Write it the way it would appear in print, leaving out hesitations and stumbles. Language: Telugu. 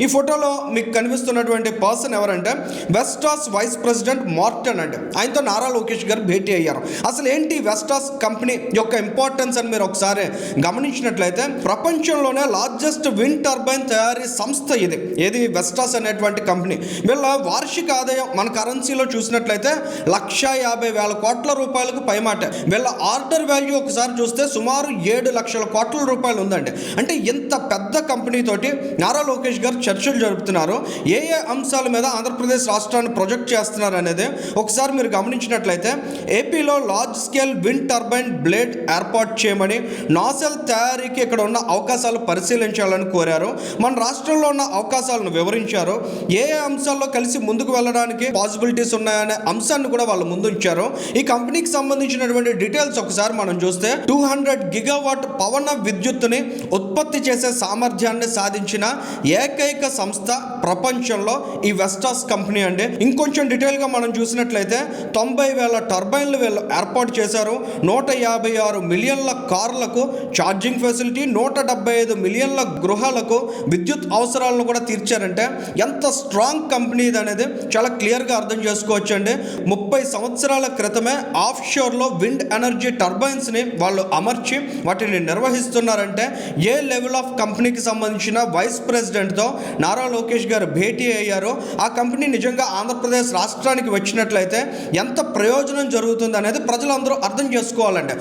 ఈ ఫోటోలో మీకు కనిపిస్తున్నటువంటి పర్సన్ ఎవరంటే వెస్టాస్ వైస్ ప్రెసిడెంట్ మార్టన్ అండి. ఆయనతో నారా లోకేష్ గారు భేటీ అయ్యారు. అసలు ఏంటి వెస్టాస్ కంపెనీ యొక్క ఇంపార్టెన్స్ అని మీరు ఒకసారి గమనించినట్లయితే ప్రపంచంలోనే లార్జెస్ట్ విండ్ టర్బైన్ తయారీ సంస్థ ఇది. ఏది వెస్టాస్ అనేటువంటి కంపెనీ. వీళ్ళ వార్షిక ఆదాయం మన కరెన్సీలో చూసినట్లయితే 1,50,000 కోట్ల రూపాయలకు పైమాట. వీళ్ళ ఆర్డర్ వాల్యూ ఒకసారి చూస్తే సుమారు 7 లక్షల కోట్ల రూపాయలు ఉందండి. అంటే ఇంత పెద్ద కంపెనీ తోటి నారా లోకేష్ గారు చర్చలు జరుపుతున్నారు. ఏ అంశాల మీద ఆంధ్రప్రదేశ్ రాష్ట్రాన్ని ప్రొజెక్ట్ చేస్తున్నారు అనేది ఒకసారి మీరు గమనించినట్లయితే ఏపీలో large scale wind turbine blade ఏర్పాటు చేయమని, నాసెల్ తయారీకి ఇక్కడ ఉన్న అవకాశాలు పరిశీలించాలని కోరారు. మన రాష్ట్రంలో ఉన్న అవకాశాలను వివరించారు. ఏ అంశాల్లో కలిసి ముందుకు వెళ్ళడానికి పాసిబిలిటీస్ ఉన్నాయనే అంశాన్ని కూడా వాళ్ళు ముందుంచారు. ఈ కంపెనీకి సంబంధించినటువంటి డీటెయిల్స్ ఒకసారి మనం చూస్తే 200 గిగావాట్ పవన విద్యుత్తుని ఉత్పత్తి చేసే సామర్థ్యాన్ని సాధించిన ఏకైక సంస్థ ప్రపంచంలో ఈ వెస్టాస్ కంపెనీ అండి. ఇంకొంచెం డీటెయిల్గా మనం చూసినట్లయితే 90,000 టర్బైన్లు వీళ్ళు ఏర్పాటు చేశారు. 156 మిలియన్ల కార్లకు ఛార్జింగ్ ఫెసిలిటీ, 175 మిలియన్ల గృహాలకు విద్యుత్ అవసరాలను కూడా తీర్చారంటే ఎంత స్ట్రాంగ్ కంపెనీ ఇది అనేది చాలా క్లియర్గా అర్థం చేసుకోవచ్చు అండి. 30 సంవత్సరాల క్రితమే ఆఫ్ షోర్లో విండ్ ఎనర్జీ టర్బైన్స్ని వాళ్ళు అమర్చి వాటిని నిర్వహిస్తున్నారంటే ఏ లెవెల్ ఆఫ్ కంపెనీకి సంబంధించిన వైస్ ప్రెసిడెంట్తో నారా లోకేష్ గారు భేటీ అయ్యారో ఆ కంపెనీ నిజంగా ఆంధ్రప్రదేశ్ రాష్ట్రానికి వచ్చినట్లయితే ఎంత ప్రయోజనం జరుగుతుంది అనేది ప్రజలందరూ అర్థం చేసుకోవాలండి.